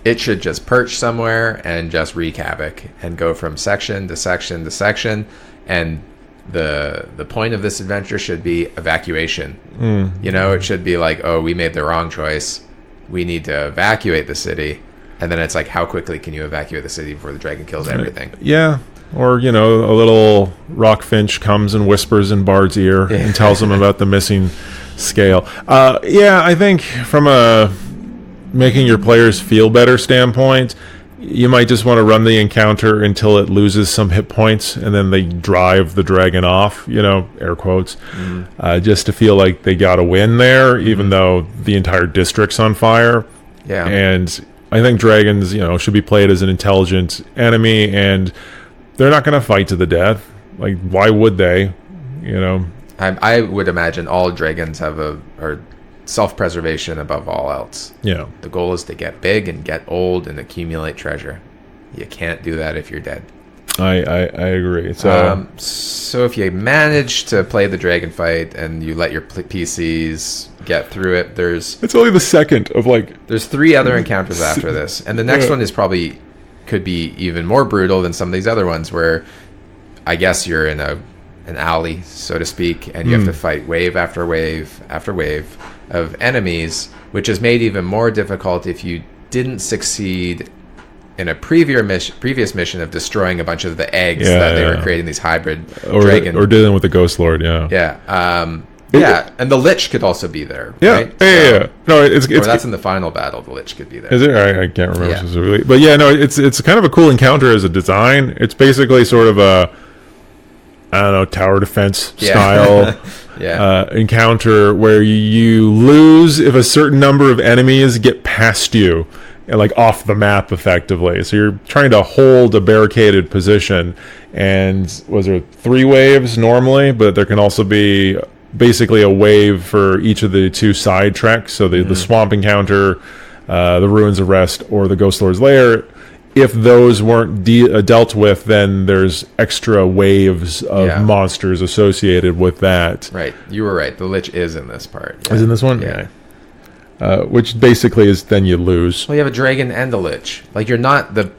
It should just perch somewhere and just wreak havoc and go from section to section to section. And the point of this adventure should be evacuation. It should be like, oh, we made the wrong choice. We need to evacuate the city. And then it's like, how quickly can you evacuate the city before the dragon kills everything? Yeah. Or, a little rockfinch comes and whispers in Bard's ear and tells him about the missing scale. I think from a making your players feel better standpoint, you might just want to run the encounter until it loses some hit points, and then they drive the dragon off, air quotes, just to feel like they got a win there, even though the entire district's on fire. Yeah. And I think dragons, should be played as an intelligent enemy, and they're not going to fight to the death. Like, why would they? I would imagine all dragons are self-preservation above all else. Yeah. The goal is to get big and get old and accumulate treasure. You can't do that if you're dead. I agree. So if you manage to play the dragon fight and you let your PCs get through it, it's only the second of there's 3 other encounters after this, and the next one is could be even more brutal than some of these other ones, where I guess you're in an alley, so to speak, and you have to fight wave after wave after wave of enemies, which is made even more difficult if you didn't succeed in a previous mission of destroying a bunch of the eggs that they were creating, these hybrid dragon, or dealing with the Ghost Lord. And the Lich could also be there. Yeah, right? yeah. No, that's in the final battle. The Lich could be there. Is it? I can't remember specifically, but yeah, no, it's kind of a cool encounter as a design. It's basically sort of a, I don't know, tower defense style encounter where you lose if a certain number of enemies get past you, like off the map effectively. So you're trying to hold a barricaded position, and was there 3 waves normally, but there can also be basically a wave for each of the 2 side treks. So the swamp encounter, the Ruins of Rest, or the Ghost Lord's Lair. If those weren't dealt with, then there's extra waves of monsters associated with that. Right, you were right. The Lich is in this part. Yeah. Is in this one? Yeah. Which basically is then you lose. Well, you have a dragon and a Lich. You're not, the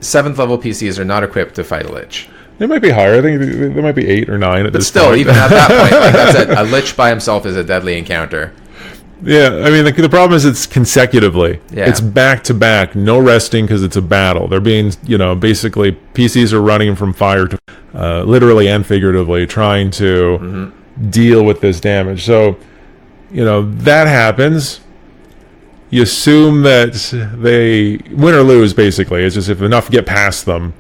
7th level PCs are not equipped to fight a Lich. They might be higher. I think there might be 8 or 9 at this point. But still, even at that point, a Lich by himself is a deadly encounter. Yeah, I mean, the problem is it's consecutively. Yeah. It's back to back, no resting because it's a battle. They're being, basically PCs are running from fire to, literally and figuratively, trying to deal with this damage. So, that happens. You assume that they win or lose, basically. It's just if enough get past them.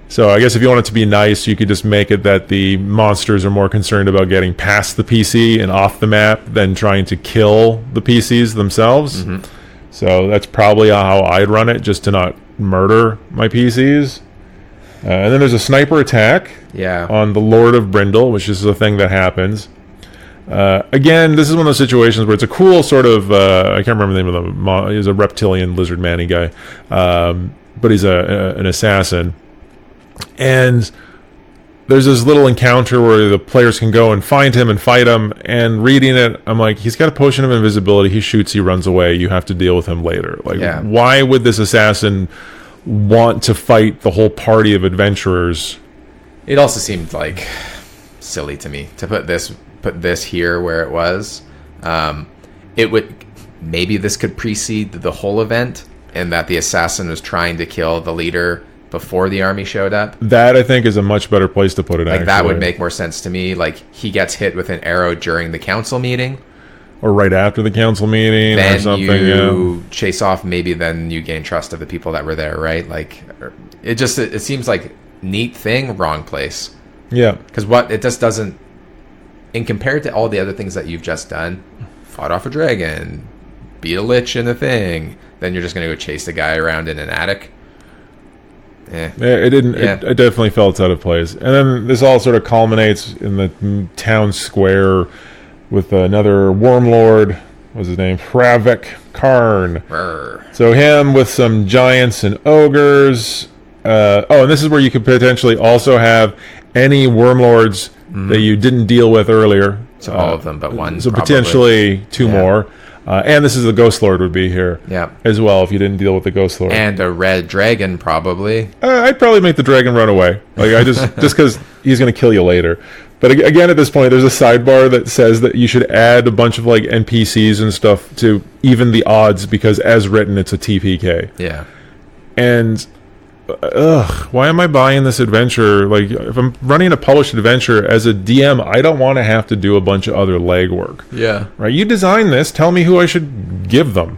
So I guess if you want it to be nice, you could just make it that the monsters are more concerned about getting past the PC and off the map than trying to kill the PCs themselves. So that's probably how I'd run it, just to not murder my PCs. And then there's a sniper attack on the Lord of Brindle, which is a thing that happens. Again, this is one of those situations where it's a cool sort of, I can't remember the name of the, he's a reptilian lizard man-y guy, but he's an assassin. And there's this little encounter where the players can go and find him and fight him, and reading it, I'm like, he's got a potion of invisibility, he shoots, he runs away, you have to deal with him later. Why would this assassin want to fight the whole party of adventurers? It also seemed silly to me to put this here where it was. Maybe this could precede the whole event, and that the assassin was trying to kill the leader before the army showed up. That, I think, is a much better place to put it. That would make more sense to me. He gets hit with an arrow during the council meeting, or right after the council meeting, then or something. You chase off. Maybe then you gain trust of the people that were there. Right? It seems like neat thing, wrong place. Yeah, because it just doesn't. And compared to all the other things that you've just done, fought off a dragon, beat a Lich in a thing, then you're just going to go chase the guy around in an attic. It didn't. Yeah. It definitely felt out of place. And then this all sort of culminates in the town square with another Wormlord. What's his name? Hravik Karn. So him with some giants and ogres. And this is where you could potentially also have any Wormlords that you didn't deal with earlier. So all of them but one. So probably. Potentially 2 more. And this is the Ghost Lord would be here as well if you didn't deal with the Ghost Lord. And a red dragon, probably. I'd probably make the dragon run away. Just because he's going to kill you later. But again, at this point, there's a sidebar that says that you should add a bunch of NPCs and stuff to even the odds, because as written, it's a TPK. Yeah. And why am I buying this adventure? If I'm running a published adventure as a DM, I don't want to have to do a bunch of other legwork. Yeah. Right? You design this, tell me who I should give them.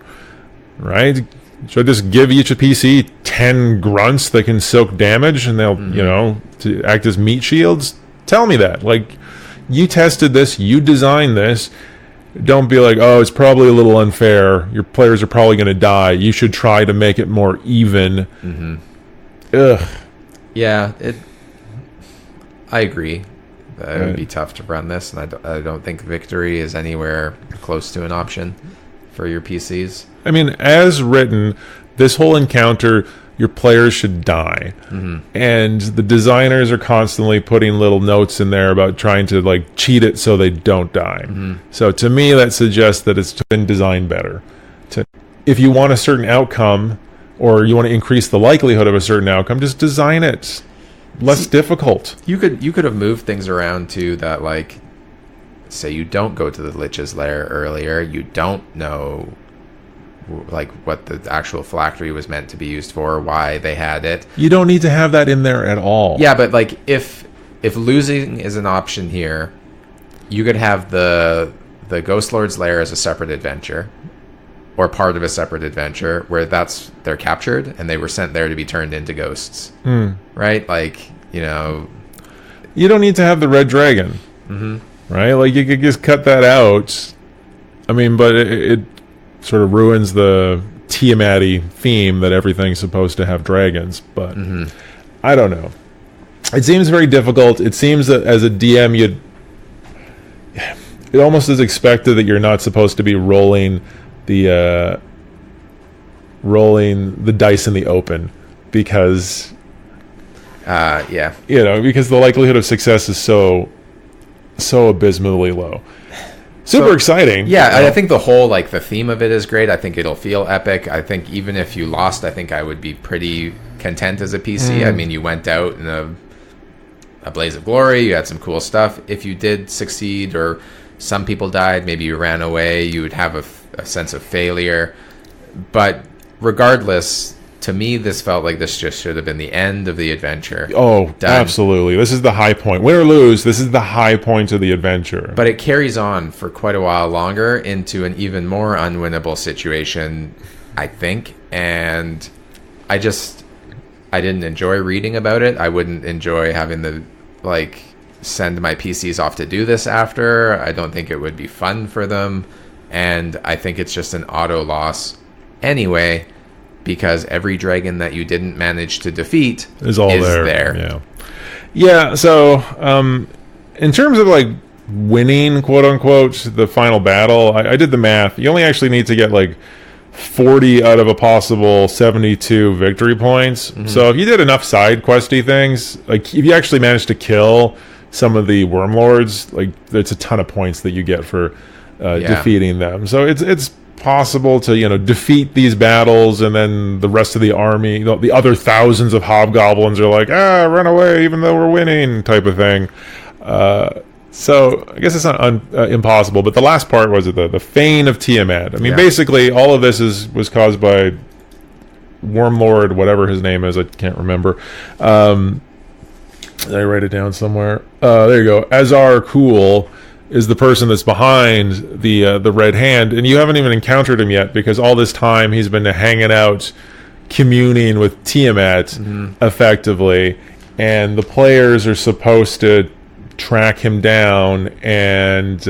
Right? Should I just give each PC 10 grunts that can soak damage and they'll, to act as meat shields? Tell me that. You tested this, you designed this. Don't be it's probably a little unfair. Your players are probably going to die. You should try to make it more even. Ugh. Yeah, I agree. It would be tough to run this, and I don't think victory is anywhere close to an option for your PCs. I mean, as written, this whole encounter your players should die. And the designers are constantly putting little notes in there about trying to like cheat it so they don't die. So to me, that suggests that it's been designed better. If you want a certain outcome, or you want to increase the likelihood of a certain outcome, just design it less difficult. You could have moved things around too, that like, say you don't go to the Lich's lair earlier, you don't know like what the actual phylactery was meant to be used for, why they had it. You don't need to have that in there at all. Yeah, but like if losing is an option here, you could have the Ghost Lord's lair as a separate adventure, or part of a separate adventure where they're captured and they were sent there to be turned into ghosts. Right? Like, you know, you don't need to have the red dragon. Right? Like, you could just cut that out. I mean, but it sort of ruins the Tiamat-y theme that everything's supposed to have dragons. But I don't know. It seems very difficult. It seems that as a DM, it almost is expected that you're not supposed to be rolling the dice in the open, because because the likelihood of success is so abysmally low. Super exciting. Yeah, I think the whole, like, the theme of it is great. I think it'll feel epic. I think even if you lost, I think I would be pretty content as a PC. I mean, you went out in a blaze of glory. You had some cool stuff. If you did succeed, or some people died, maybe you ran away, you would have a sense of failure. But regardless, to me, this felt like this just should have been the end of the adventure. Oh, done. Absolutely. This is the high point. Win or lose, this is the high point of the adventure. But it carries on for quite a while longer into an even more unwinnable situation, I think. And I didn't enjoy reading about it. I wouldn't enjoy having to, like, send my PCs off to do this after. I don't think it would be fun for them. And I think it's just an auto loss anyway, because every dragon that you didn't manage to defeat is there. Yeah. So in terms of like winning, quote unquote, the final battle, I did the math. You only actually need to get like 40 out of a possible 72 victory points. So if you did enough side questy things, like if you actually managed to kill some of the worm lords, like it's a ton of points that you get for defeating them. So it's possible to defeat these battles, and then the rest of the army, the other thousands of hobgoblins are like, run away even though we're winning, type of thing. So I guess it's not impossible. But the last part was the Fane of Tiamat. I mean, basically all of this was caused by Wormlord, whatever his name is, I can't remember. Did I write it down somewhere? There you go. Azar Cool is the person that's behind the Red Hand, and you haven't even encountered him yet, because all this time he's been hanging out, communing with Tiamat, effectively, and the players are supposed to track him down and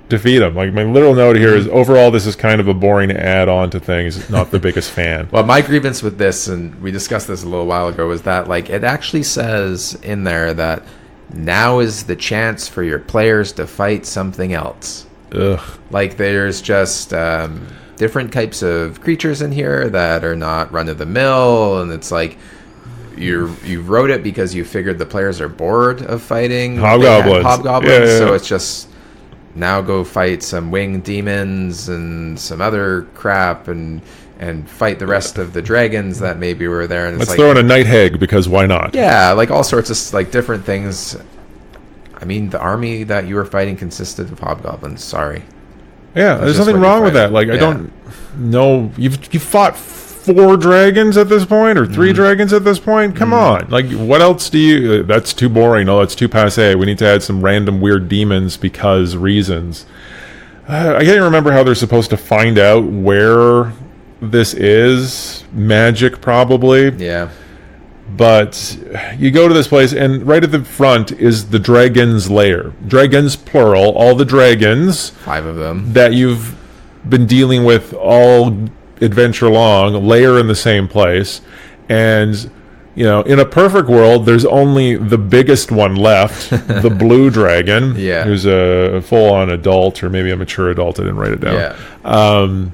defeat him. Like, my literal note here is, overall, this is kind of a boring add-on to things. Not the biggest fan. Well, my grievance with this, and we discussed this a little while ago, was that, like, it actually says in there that now is the chance for your players to fight something else. Like, there's just different types of creatures in here that are not run-of-the-mill, and it's like you wrote it because you figured the players are bored of fighting hobgoblins. Yeah. So it's just, now go fight some winged demons and some other crap, and fight the rest of the dragons that maybe were there. And let's throw in a night hag, because why not? Yeah, like all sorts of like different things. I mean, the army that you were fighting consisted of hobgoblins. Sorry. Yeah, there's nothing wrong with that. Like, I don't know. You fought 4 dragons at this point, or 3 dragons at this point? Come on. Like, what else do you... that's too boring. Oh, that's too passé. We need to add some random weird demons because reasons. I can't even remember how they're supposed to find out where this is. Magic, probably. Yeah. But you go to this place, and right at the front is the dragon's lair. Dragons, plural. All the dragons. 5 of them. That you've been dealing with all adventure long, lair in the same place. And, in a perfect world, there's only the biggest one left, the blue dragon, who's a full-on adult, or maybe a mature adult. I didn't write it down.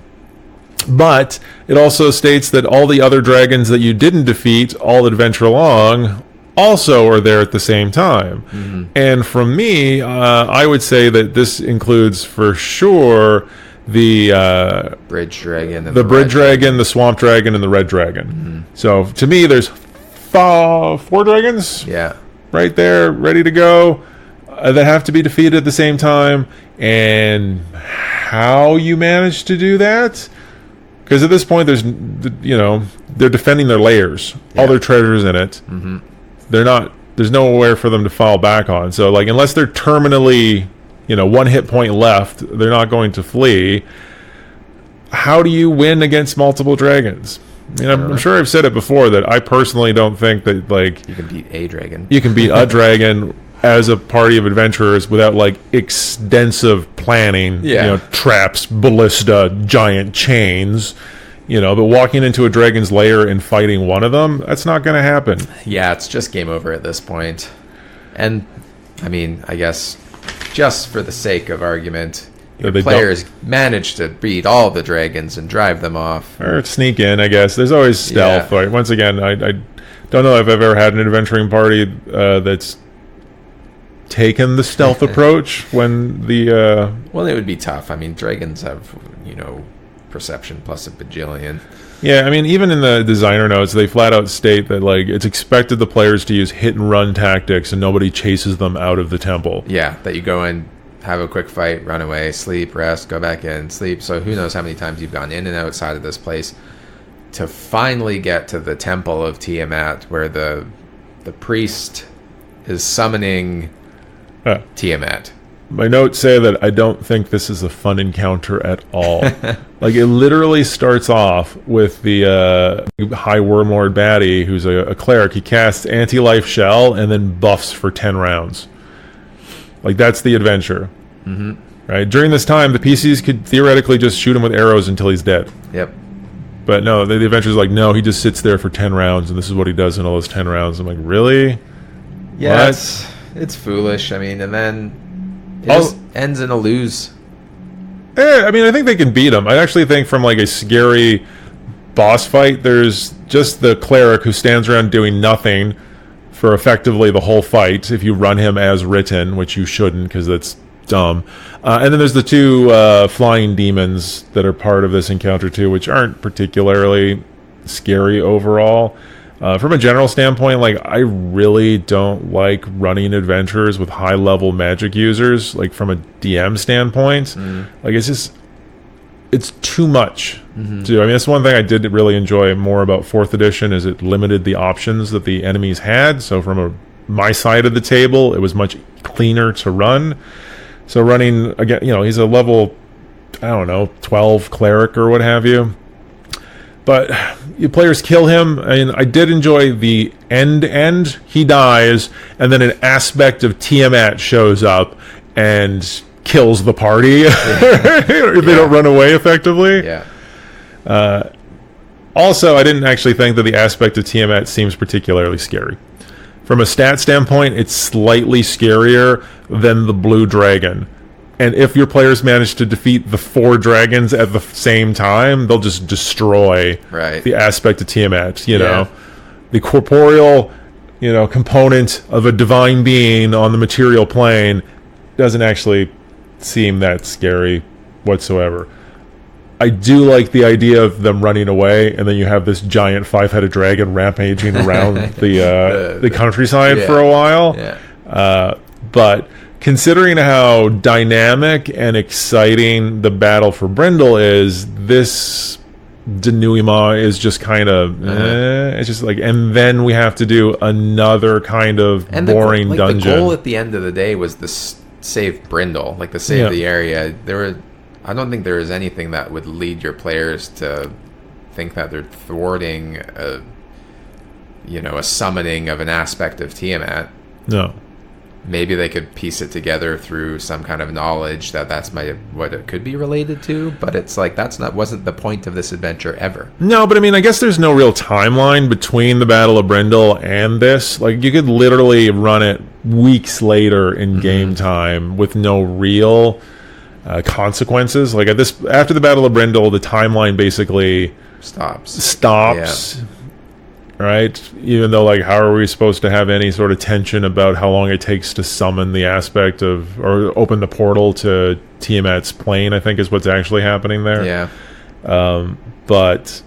But it also states that all the other dragons that you didn't defeat all adventure long also are there at the same time. Mm-hmm. And from me, I would say that this includes for sure the bridge dragon, and the bridge dragon, the swamp dragon, and the red dragon. Mm-hmm. So to me, there's 4 dragons, right there, ready to go, that have to be defeated at the same time. And how you manage to do that? Because at this point, there's, they're defending their lairs, all their treasures in it. Mm-hmm. There's nowhere for them to fall back on. So, like, unless they're terminally, 1 hit point left, they're not going to flee. How do you win against multiple dragons? I mean, I'm sure I've said it before that I personally don't think that, like, you can beat a dragon. You can beat a dragon as a party of adventurers without, like, extensive planning. Traps, ballista, giant chains. But walking into a dragon's lair and fighting one of them, that's not going to happen. Yeah, it's just game over at this point. And, I mean, I guess just for the sake of argument, your players manage to beat all the dragons and drive them off. Or sneak in, I guess. There's always stealth. Right? Once again, I don't know if I've ever had an adventuring party that's taken the stealth approach when the... Well, it would be tough. I mean, dragons have, perception plus a bajillion. Yeah, I mean, even in the designer notes, they flat out state that, like, it's expected the players to use hit and run tactics and nobody chases them out of the temple. Yeah, that you go in, have a quick fight, run away, sleep, rest, go back in, sleep. So who knows how many times you've gone in and outside of this place to finally get to the temple of Tiamat, where the priest is summoning Tiamat. My notes say that I don't think this is a fun encounter at all. Like, it literally starts off with the High Wormlord baddie, who's a cleric. He casts Anti-Life Shell and then buffs for 10 rounds. Like, that's the adventure. Mm-hmm. Right? During this time, the PCs could theoretically just shoot him with arrows until he's dead. Yep. But no, the adventure's like, no, he just sits there for 10 rounds, and this is what he does in all those 10 rounds. I'm like, really? Yeah, it's foolish. I mean, and then... It just ends in a lose. I mean, I think they can beat him. I actually think from, like, a scary boss fight, there's just the cleric who stands around doing nothing for effectively the whole fight if you run him as written, which you shouldn't because that's dumb. And then there's the 2 flying demons that are part of this encounter too, which aren't particularly scary overall. From a general standpoint, like, I really don't like running adventures with high-level magic users, like, from a DM standpoint. Like, it's too much to do. I mean, that's one thing I did really enjoy more about 4th edition is it limited the options that the enemies had. So from my side of the table, it was much cleaner to run. So running, again, he's a level, 12 cleric or what have you. But your players kill him, and I did enjoy the end. He dies, and then an aspect of Tiamat shows up and kills the party. If they don't run away effectively. Yeah. Also, I didn't actually think that the aspect of Tiamat seems particularly scary. From a stat standpoint, it's slightly scarier than the blue dragon. And if your players manage to defeat the 4 dragons at the same time, they'll just destroy the aspect of Tiamat, The corporeal, component of a divine being on the material plane doesn't actually seem that scary whatsoever. I do like the idea of them running away, and then you have this giant 5-headed dragon rampaging around the countryside for a while. Yeah. But... considering how dynamic and exciting the battle for Brindle is, this denouement is just kind of it's just like, and then we have to do another kind of boring dungeon. The goal at the end of the day was the save Brindle, like the save the area. I don't think there is anything that would lead your players to think that they're thwarting a summoning of an aspect of Tiamat. No. Maybe they could piece it together through some kind of knowledge that's what it could be related to, but it's like wasn't the point of this adventure ever. No, but I mean, I guess there's no real timeline between the Battle of Brindle and this. Like, you could literally run it weeks later in game time with no real consequences. Like after the Battle of Brindle, the timeline basically stops. Right? Even though, like, how are we supposed to have any sort of tension about how long it takes to summon the aspect of, or open the portal to Tiamat's plane, I think is what's actually happening there. Yeah. But,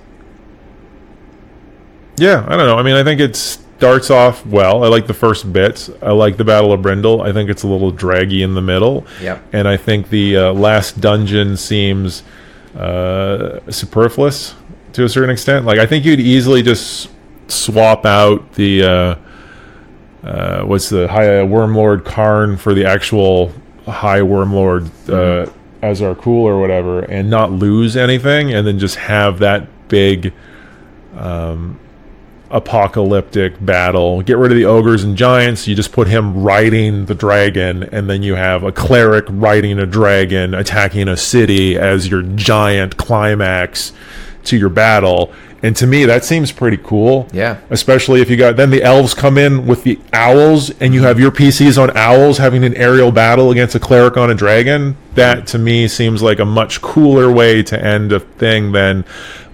yeah, I don't know. I mean, I think it starts off well. I like the first bit. I like the Battle of Brindle. I think it's a little draggy in the middle. Yep. And I think the last dungeon seems superfluous to a certain extent. Like, I think you'd easily just swap out the what's the High Wormlord Karn for the actual High Wormlord Azar Cool or whatever, and not lose anything, and then just have that big apocalyptic battle. Get rid of the ogres and giants. You just put him riding the dragon, and then you have a cleric riding a dragon attacking a city as your giant climax to your battle. And to me, that seems pretty cool. Yeah. Especially if you got... Then the elves come in with the owls, and you have your PCs on owls having an aerial battle against a cleric on a dragon. That, to me, seems like a much cooler way to end a thing than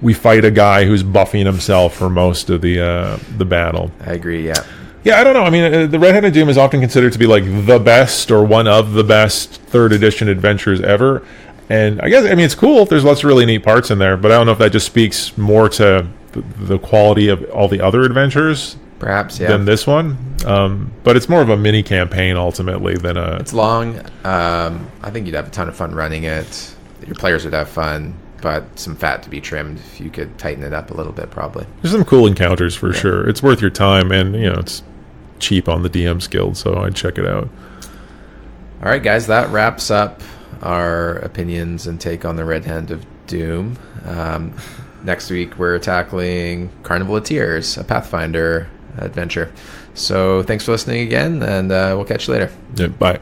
we fight a guy who's buffing himself for most of the battle. I agree, yeah. Yeah, I don't know. I mean, the Red-Handed Doom is often considered to be like the best or one of the best 3rd edition adventures ever. And I guess, I mean, it's cool. There's lots of really neat parts in there, but I don't know if that just speaks more to the quality of all the other adventures, perhaps, yeah, than this one. But it's more of a mini campaign ultimately than a... It's long. I think you'd have a ton of fun running it. Your players would have fun, but some fat to be trimmed if you could tighten it up a little bit, probably. There's some cool encounters for sure. It's worth your time, and, you know, it's cheap on the DM's Guild, so I'd check it out. All right, guys, that wraps up our opinions and take on the Red Hand of Doom. Next week we're tackling Carnival of Tears, a Pathfinder adventure. So thanks for listening again, and we'll catch you later. Yeah, bye.